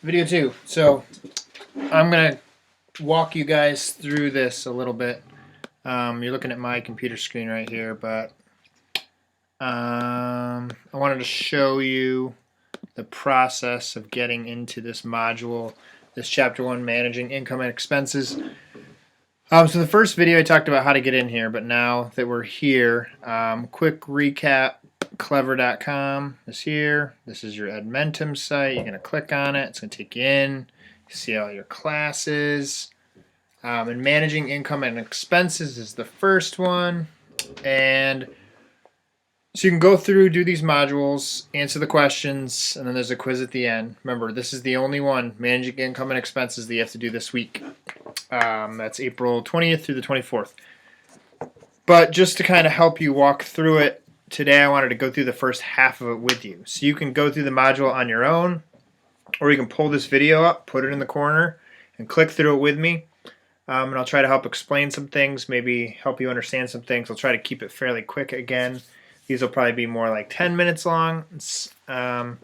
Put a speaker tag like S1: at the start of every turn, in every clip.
S1: Video 2. So I'm going to walk you guys through this a little bit. You're looking at my computer screen right here, but I wanted to show you the process of getting into this module, this Chapter 1, Managing Income and Expenses. So the first video I talked about how to get in here, but now that we're here, quick recap. Clever.com is here. This is your Edmentum site. You're going to click on it. It's going to take you in. You see all your classes. And managing income and expenses is the first one. And so you can go through, do these modules, answer the questions, and then there's a quiz at the end. Remember, this is the only one, managing income and expenses, that you have to do this week. That's April 20th through the 24th. But just to kind of help you walk through it, today I wanted to go through the first half of it with you. So you can go through the module on your own, or you can pull this video up, put it in the corner, and click through it with me. And I'll try to help explain some things, maybe help you understand some things. I'll try to keep it fairly quick again. These will probably be more like 10 minutes long. But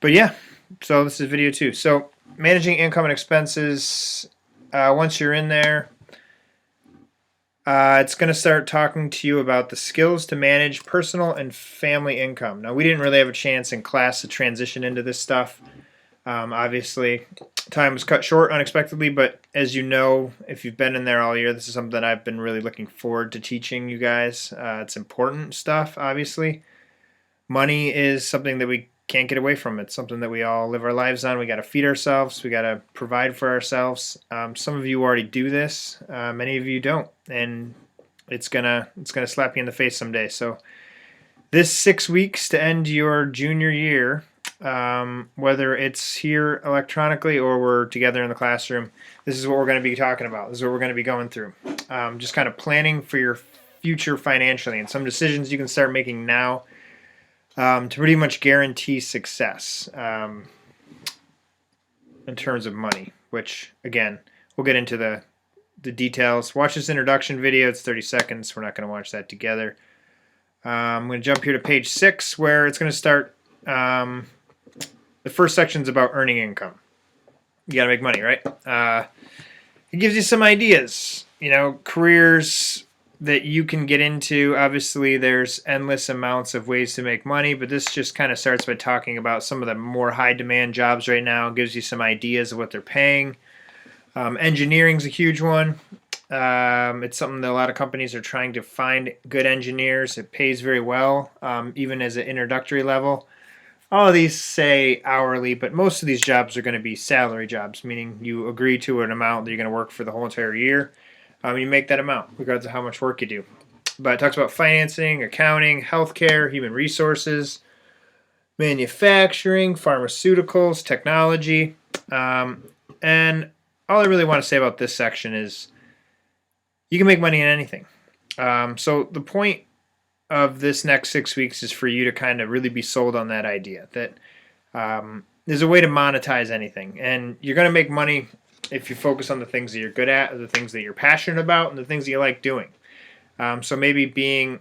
S1: yeah, so this is video 2. So managing income and expenses, once you're in there, it's going to start talking to you about the skills to manage personal and family income. Now, we didn't really have a chance in class to transition into this stuff. Obviously, time was cut short unexpectedly, but as you know, if you've been in there all year, this is something that I've been really looking forward to teaching you guys. It's important stuff, obviously. Money is something that we can't get away from. It's something that we all live our lives on. We got to feed ourselves. We got to provide for ourselves. Some of you already do this. Many of you don't, and it's gonna slap you in the face someday. So this 6 weeks to end your junior year, whether it's here electronically or we're together in the classroom, this is what we're going to be talking about. This is what we're going to be going through. Just kind of planning for your future financially, and some decisions you can start making now to pretty much guarantee success in terms of money, which, again, we'll get into the details. Watch this introduction video. It's 30 seconds. We're not going to watch that together. I'm going to jump here to page 6, where it's going to start. The first section is about earning income. You got to make money, right? It gives you some ideas, careers that you can get into. Obviously, there's endless amounts of ways to make money, but this just kind of starts by talking about some of the more high-demand jobs right now. It gives you some ideas of what they're paying. Engineering's a huge one. It's something that a lot of companies are trying to find good engineers. It pays very well, even as an introductory level. All of these say hourly, but most of these jobs are going to be salary jobs, meaning you agree to an amount that you're going to work for the whole entire year. You make that amount, regardless of how much work you do. But it talks about financing, accounting, healthcare, human resources, manufacturing, pharmaceuticals, technology. And all I really want to say about this section is you can make money in anything. So the point of this next 6 weeks is for you to kind of really be sold on that idea that there's a way to monetize anything. And you're going to make money if you focus on the things that you're good at, the things that you're passionate about, and the things that you like doing. So maybe being,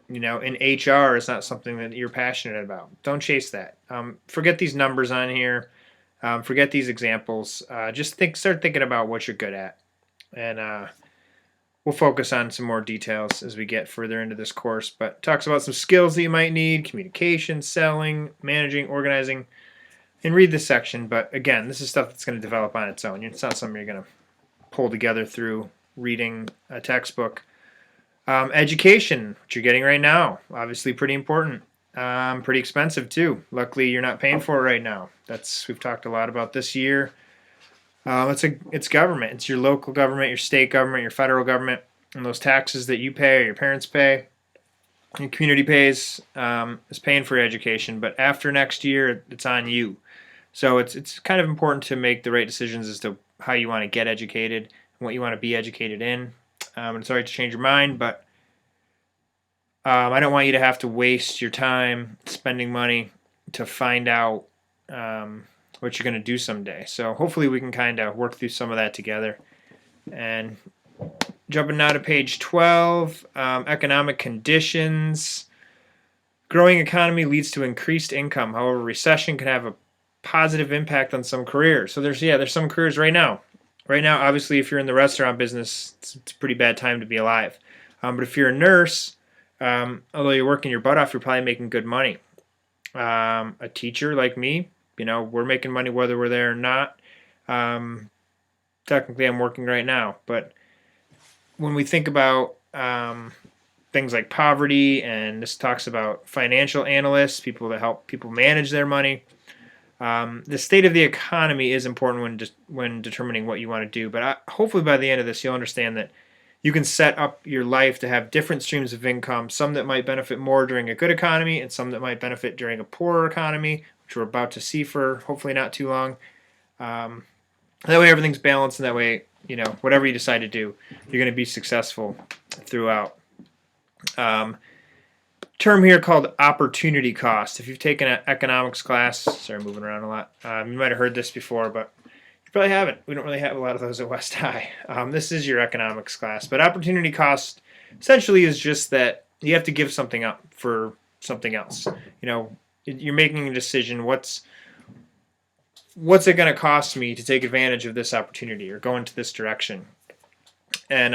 S1: in HR is not something that you're passionate about. Don't chase that. Forget these numbers on here. Forget these examples. Just start thinking about what you're good at. And we'll focus on some more details as we get further into this course. But it talks about some skills that you might need: communication, selling, managing, organizing. And read this section, but again, this is stuff that's going to develop on its own. It's not something you're going to pull together through reading a textbook. Education, which you're getting right now, obviously pretty important. Pretty expensive too. Luckily, you're not paying for it right now. We've talked a lot about this year. It's government. It's your local government, your state government, your federal government, and those taxes that you pay or your parents pay, your community pays, is paying for your education. But after next year, it's on you. So it's kind of important to make the right decisions as to how you want to get educated and what you want to be educated in. And it's all right to change your mind, but I don't want you to have to waste your time spending money to find out what you're going to do someday. So hopefully we can kind of work through some of that together. And jumping now to page 12, economic conditions. Growing economy leads to increased income. However, recession can have a positive impact on some careers. So there's some careers right now. Right now, obviously, if you're in the restaurant business, it's a pretty bad time to be alive. But if you're a nurse, although you're working your butt off, you're probably making good money. A teacher like me, we're making money whether we're there or not. Technically, I'm working right now, but when we think about things like poverty, and this talks about financial analysts, people that help people manage their money. The state of the economy is important when determining what you want to do, but hopefully by the end of this, you'll understand that you can set up your life to have different streams of income, some that might benefit more during a good economy and some that might benefit during a poorer economy, which we're about to see for hopefully not too long. That way everything's balanced, and that way, whatever you decide to do, you're going to be successful throughout. Term here called opportunity cost. If you've taken an economics class, sorry, moving around a lot, you might have heard this before, but you probably haven't. We don't really have a lot of those at West High. This is your economics class, but opportunity cost essentially is just that you have to give something up for something else. You're making a decision. What's it going to cost me to take advantage of this opportunity or go into this direction? And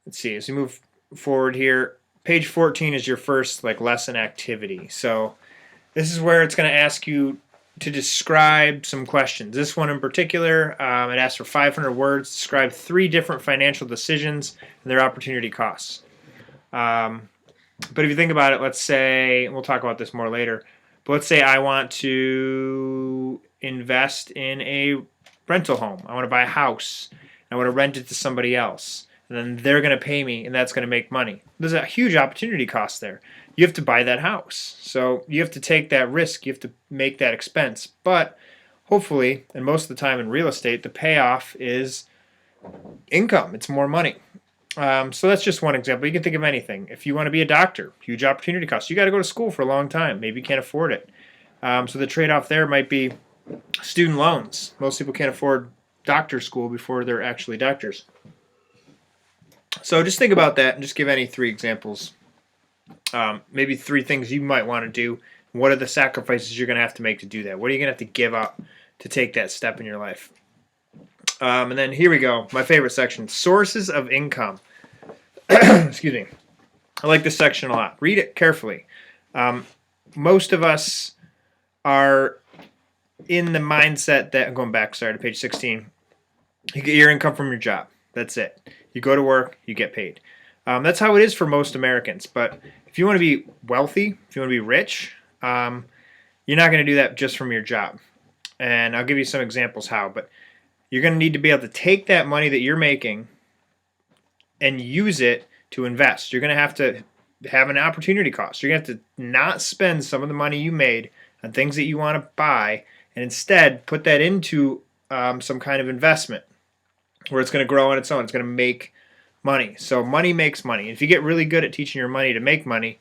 S1: let's see, as we move forward here, page 14 is your first lesson activity. So this is where it's going to ask you to describe some questions. This one in particular, it asks for 500 words. Describe 3 different financial decisions and their opportunity costs. But if you think about it, let's say, and we'll talk about this more later, but let's say I want to invest in a rental home. I want to buy a house. I want to rent it to somebody else. And then they're going to pay me, and that's going to make money. There's a huge opportunity cost there. You have to buy that house. So you have to take that risk. You have to make that expense. But hopefully, and most of the time in real estate, the payoff is income. It's more money. So that's just one example. You can think of anything. If you want to be a doctor, huge opportunity cost. You got to go to school for a long time. Maybe you can't afford it. So the trade-off there might be student loans. Most people can't afford doctor school before they're actually doctors. So just think about that and just give any 3 examples. Maybe 3 things you might want to do. What are the sacrifices you're going to have to make to do that? What are you going to have to give up to take that step in your life? And then here we go. My favorite section, sources of income. Excuse me. I like this section a lot. Read it carefully. Most of us are in the mindset that, I'm going back, sorry, to page 16. You get your income from your job. That's it. You go to work, you get paid. That's how it is for most Americans. But if you want to be wealthy, if you want to be rich, you're not going to do that just from your job. And I'll give you some examples how. But you're going to need to be able to take that money that you're making and use it to invest. You're going to have an opportunity cost. You're going to have to not spend some of the money you made on things that you want to buy and instead put that into some kind of investment where it's going to grow on its own. It's going to make money. So money makes money. If you get really good at teaching your money to make money,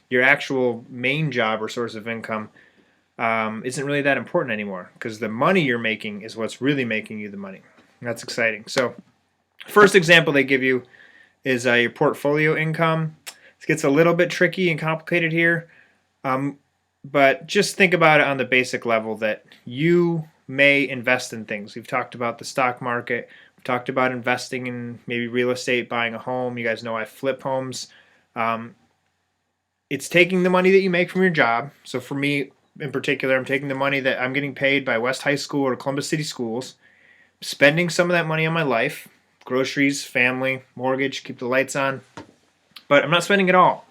S1: your actual main job or source of income isn't really that important anymore because the money you're making is what's really making you the money. That's exciting. So first example they give you is your portfolio income. This gets a little bit tricky and complicated here, but just think about it on the basic level that you may invest in things. We've talked about the stock market. We've talked about investing in maybe real estate, buying a home. You guys know I flip homes. It's taking the money that you make from your job. So for me in particular, I'm taking the money that I'm getting paid by West High School or Columbus City Schools, spending some of that money on my life, groceries, family, mortgage, keep the lights on. But I'm not spending it all.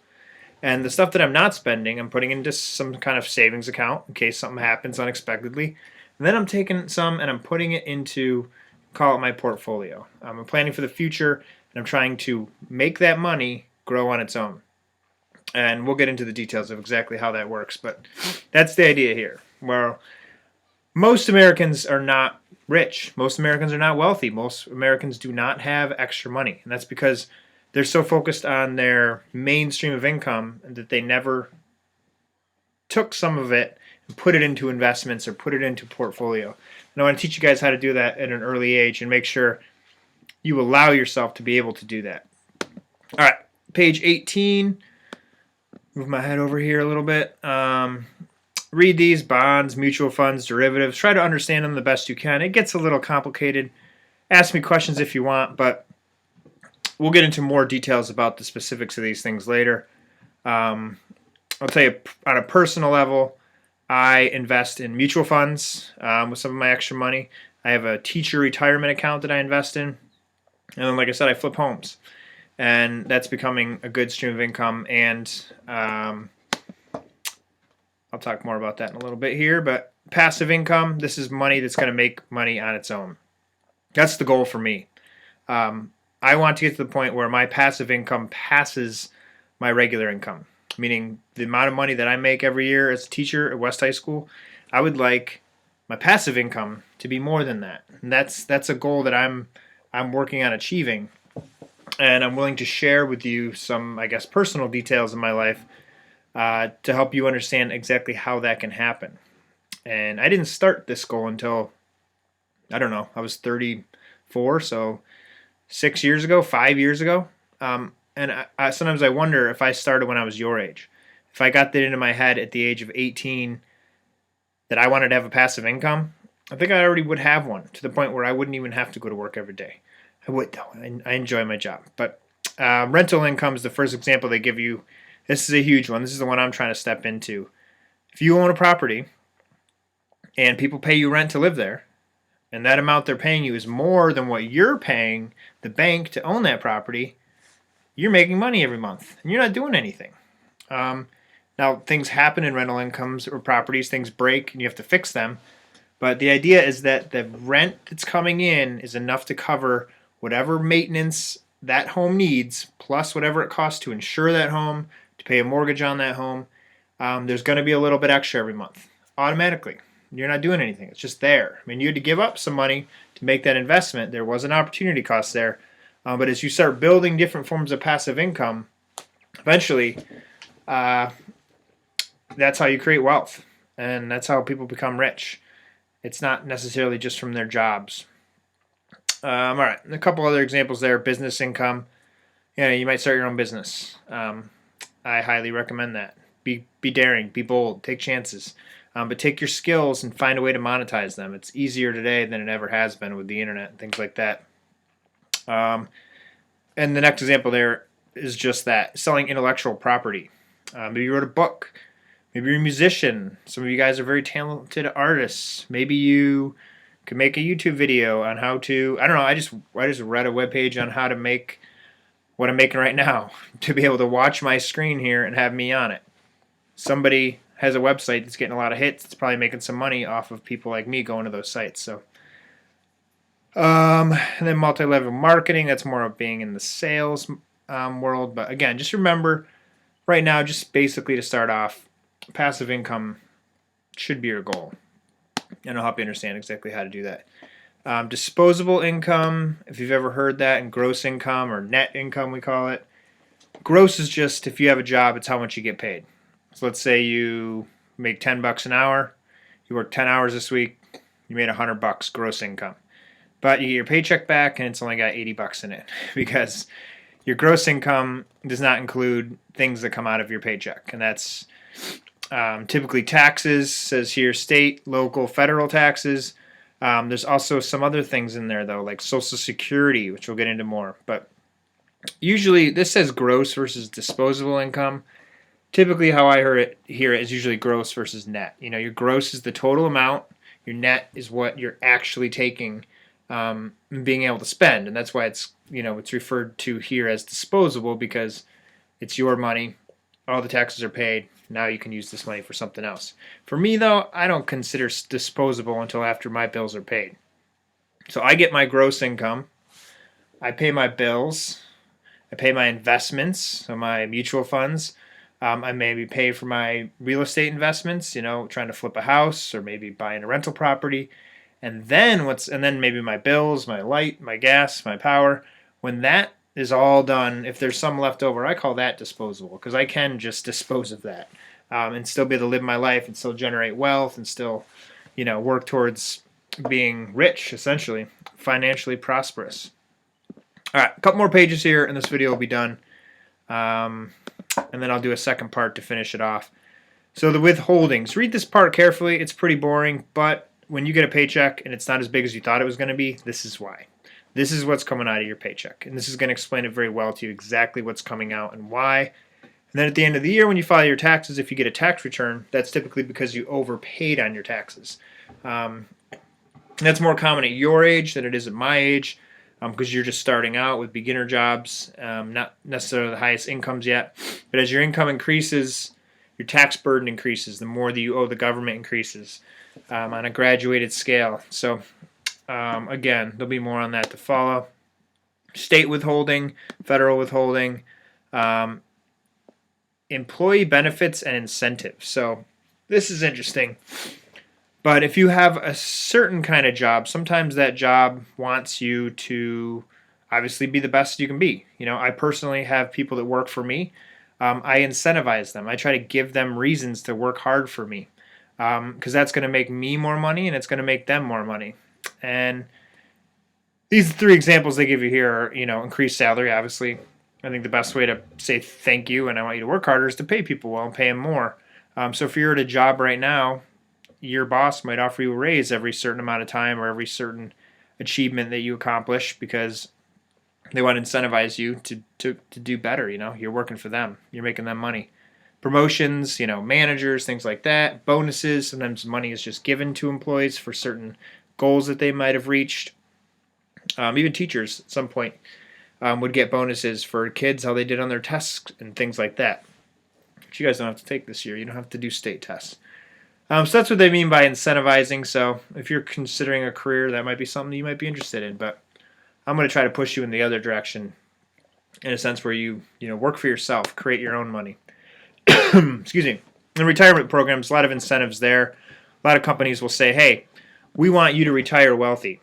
S1: And the stuff that I'm not spending, I'm putting into some kind of savings account in case something happens unexpectedly. And then I'm taking some and I'm putting it into, call it my portfolio. I'm planning for the future and I'm trying to make that money grow on its own. And we'll get into the details of exactly how that works. But that's the idea here. Where most Americans are not rich. Most Americans are not wealthy. Most Americans do not have extra money. And that's because they're so focused on their main stream of income that they never took some of it and put it into investments or put it into portfolio. And I want to teach you guys how to do that at an early age and make sure you allow yourself to be able to do that. All right, page 18. Move my head over here a little bit. read these: bonds, mutual funds, derivatives. Try to understand them the best you can. It gets a little complicated. Ask me questions if you want, but we'll get into more details about the specifics of these things later. I'll tell you on a personal level, I invest in mutual funds with some of my extra money. I have a teacher retirement account that I invest in. And then, like I said, I flip homes. And that's becoming a good stream of income. And I'll talk more about that in a little bit here. But passive income, this is money that's going to make money on its own. That's the goal for me. I want to get to the point where my passive income passes my regular income, meaning the amount of money that I make every year as a teacher at West High School. I would like my passive income to be more than that. And that's a goal that I'm working on achieving. And I'm willing to share with you some, I guess, personal details in my life to help you understand exactly how that can happen. And I didn't start this goal until, I don't know, I was 34, so 6 years ago, 5 years ago. And sometimes I wonder if I started when I was your age. If I got that into my head at the age of 18 that I wanted to have a passive income, I think I already would have one, to the point where I wouldn't even have to go to work every day. I would, though. I enjoy my job. But rental income is the first example they give you. This is a huge one. This is the one I'm trying to step into. If you own a property and people pay you rent to live there, and that amount they're paying you is more than what you're paying the bank to own that property, you're making money every month, and you're not doing anything. Now, things happen in rental incomes or properties. Things break, and you have to fix them. But the idea is that the rent that's coming in is enough to cover whatever maintenance that home needs, plus whatever it costs to insure that home, to pay a mortgage on that home. There's going to be a little bit extra every month, automatically. You're not doing anything. It's just there. I mean, you had to give up some money to make that investment. There was an opportunity cost there. But as you start building different forms of passive income, eventually, that's how you create wealth. And that's how people become rich. It's not necessarily just from their jobs. All right, a couple other examples there. Business income. You might start your own business. I highly recommend that. Be daring, be bold, take chances. But take your skills and find a way to monetize them. It's easier today than it ever has been with the internet and things like that. And the next example there is just that, selling intellectual property. Maybe you wrote a book. Maybe you're a musician. Some of you guys are very talented artists. Maybe you could make a YouTube video on how to, I don't know, I just read a webpage on how to make what I'm making right now, to be able to watch my screen here and have me on it. Somebody has a website that's getting a lot of hits. It's probably making some money off of people like me going to those sites. So, and then multi-level marketing. That's more of being in the sales world. But again, just remember, right now, just basically to start off, passive income should be your goal. And I'll help you understand exactly how to do that. Disposable income, if you've ever heard that, and gross income, or net income we call it. Gross is just, if you have a job, it's how much you get paid. So let's say you make $10 an hour, you work 10 hours this week, you made $100 gross income. But you get your paycheck back and it's only got $80 in it, because your gross income does not include things that come out of your paycheck. And that's typically taxes, says here state, local, federal taxes. There's also some other things in there, though, like Social Security, which we'll get into more. But usually this says gross versus disposable income. Typically, how I hear it is usually gross versus net. Your gross is the total amount. Your net is what you're actually taking and being able to spend. And that's why it's referred to here as disposable, because it's your money. All the taxes are paid. Now you can use this money for something else. For me, though, I don't consider disposable until after my bills are paid. So I get my gross income. I pay my bills. I pay my investments, so my mutual funds. I maybe pay for my real estate investments, trying to flip a house or maybe buying a rental property. And then maybe my bills, my light, my gas, my power. When that is all done, if there's some left over, I call that disposable, because I can just dispose of that and still be able to live my life and still generate wealth and still, work towards being rich, essentially, financially prosperous. All right, a couple more pages here and this video will be done. And then I'll do a second part to finish it off. So the withholdings, read this part carefully. It's pretty boring, but when you get a paycheck and it's not as big as you thought it was going to be, this is why. This is what's coming out of your paycheck. And this is going to explain it very well to you exactly what's coming out and why. And then at the end of the year, when you file your taxes, if you get a tax return, that's typically because you overpaid on your taxes. That's more common at your age than it is at my age, because you're just starting out with beginner jobs, not necessarily the highest incomes yet. But as your income increases, your tax burden increases. The more that you owe the government increases on a graduated scale. So again, there'll be more on that to follow. State withholding, federal withholding, employee benefits and incentives. So this is interesting. But if you have a certain kind of job, sometimes that job wants you to obviously be the best you can be. I personally have people that work for me. I incentivize them. I try to give them reasons to work hard for me, because that's going to make me more money and it's going to make them more money. And these 3 examples they give you here are, increased salary, obviously. I think the best way to say thank you and I want you to work harder is to pay people well and pay them more. So if you're at a job right now, your boss might offer you a raise every certain amount of time or every certain achievement that you accomplish, because they want to incentivize you to do better. You're working for them. You're making them money. Promotions, managers, things like that. Bonuses. Sometimes money is just given to employees for certain goals that they might have reached. Even teachers at some point would get bonuses for kids, how they did on their tests and things like that. Which you guys don't have to take this year. You don't have to do state tests. So that's what they mean by incentivizing. So if you're considering a career, that might be something you might be interested in. But I'm going to try to push you in the other direction, in a sense where you work for yourself, create your own money. Excuse me. In retirement programs, a lot of incentives there. A lot of companies will say, hey, we want you to retire wealthy.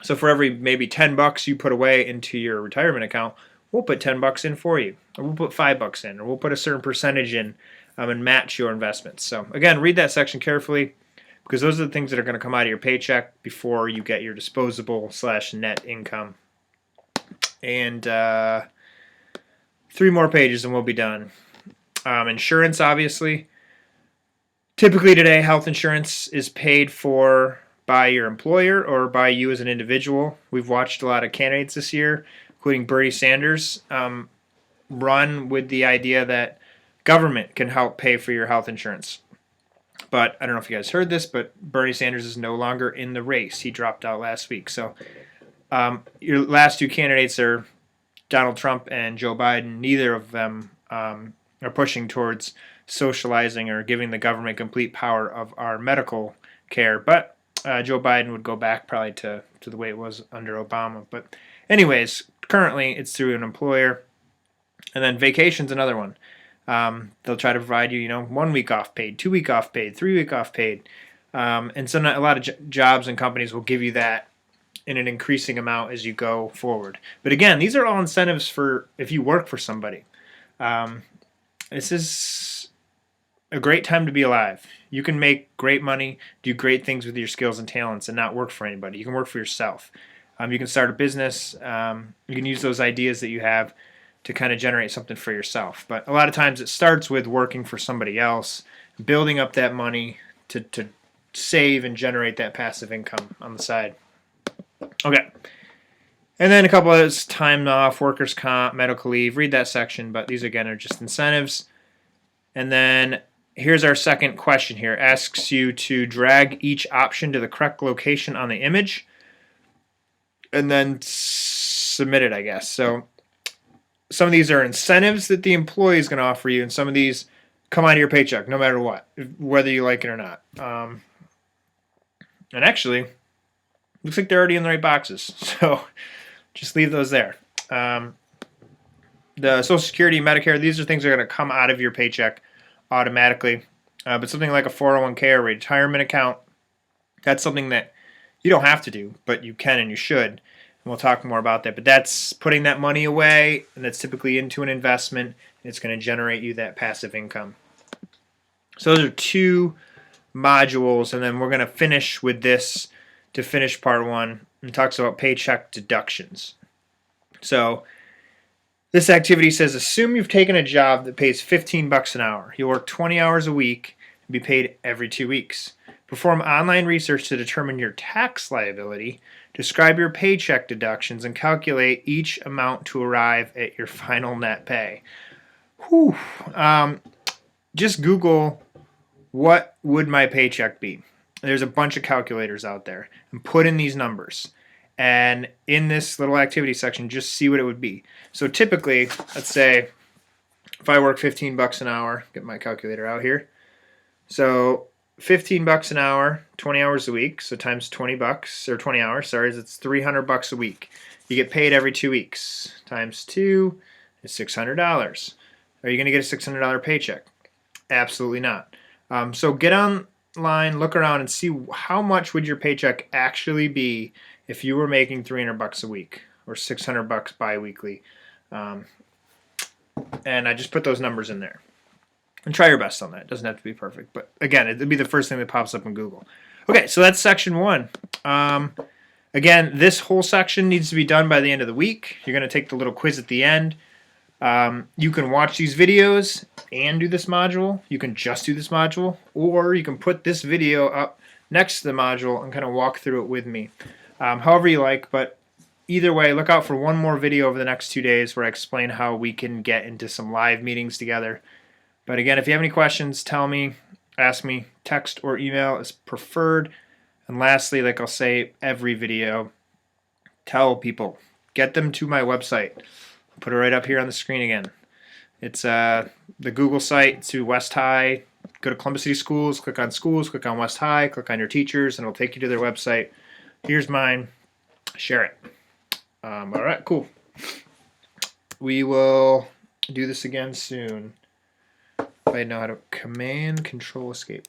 S1: So for every maybe $10 you put away into your retirement account, we'll put $10 in for you. Or we'll put $5 in. Or we'll put a certain percentage in and match your investments. So again, read that section carefully, because those are the things that are going to come out of your paycheck before you get your disposable/net income. And 3 more pages and we'll be done. Insurance, obviously. Typically today, health insurance is paid for by your employer or by you as an individual. We've watched a lot of candidates this year, including Bernie Sanders, run with the idea that government can help pay for your health insurance. But I don't know if you guys heard this, but Bernie Sanders is no longer in the race. He dropped out last week. So your last 2 candidates are Donald Trump and Joe Biden. Neither of them are pushing towards socializing or giving the government complete power of our medical care. But Joe Biden would go back probably to the way it was under Obama. But anyways, currently it's through an employer. And then vacation's another one. They'll try to provide you, 1 week off paid, 2 week off paid, 3 week off paid. And so a lot of jobs and companies will give you that in an increasing amount as you go forward. But again, these are all incentives for if you work for somebody. This is a great time to be alive. You can make great money, do great things with your skills and talents, and not work for anybody. You can work for yourself. You can start a business. You can use those ideas that you have to kind of generate something for yourself. But a lot of times it starts with working for somebody else, building up that money to save and generate that passive income on the side. Okay. And then a couple of time off, workers' comp, medical leave. Read that section, but these again are just incentives. And then here's our second question here. Asks you to drag each option to the correct location on the image and then submit it, I guess. So some of these are incentives that the employee is going to offer you, and some of these come out of your paycheck, no matter what, whether you like it or not. And actually, looks like they're already in the right boxes, so just leave those there. The Social Security, Medicare, these are things that are going to come out of your paycheck automatically. But something like a 401k or retirement account, that's something that you don't have to do, but you can and you should. And we'll talk more about that. But that's putting that money away, and that's typically into an investment, and it's going to generate you that passive income. So those are 2 modules, and then we're going to finish with this to finish part 1. It talks about paycheck deductions. So This activity says assume you've taken a job that pays 15 bucks an hour. You'll work 20 hours a week and be paid every 2 weeks. Perform online research to determine your tax liability. Describe your paycheck deductions and calculate each amount to arrive at your final net pay. Whew. Just Google what would my paycheck be. There's a bunch of calculators out there, and put in these numbers. And in this little activity section, just see what it would be. So typically, let's say if I work 15 bucks an hour, get my calculator out here. So 15 bucks an hour, 20 hours a week, so times 20 bucks, or 20 hours, sorry, it's 300 bucks a week. You get paid every 2 weeks. Times 2 is $600. Are you going to get a $600 paycheck? Absolutely not. So get online, look around, and see how much would your paycheck actually be if you were making 300 bucks a week or 600 bucks bi-weekly. And I just put those numbers in there. And try your best on that. It doesn't have to be perfect. But again, it'll be the first thing that pops up in Google. Okay, so that's section 1. Again, this whole section needs to be done by the end of the week. You're going to take the little quiz at the end. You can watch these videos and do this module. You can just do this module, or you can put this video up next to the module and kind of walk through it with me. However you like, but either way, look out for one more video over the next 2 days where I explain how we can get into some live meetings together. But again, if you have any questions, tell me, ask me, text or email is preferred. And lastly, like I'll say every video, tell people, get them to my website. Put it right up here on the screen again. It's the Google site to West High. Go to Columbus City Schools, click on West High, click on your teachers, and it'll take you to their website. Here's mine. Share it. All right, cool. We will do this again soon. If I know how to Command, Control, Escape.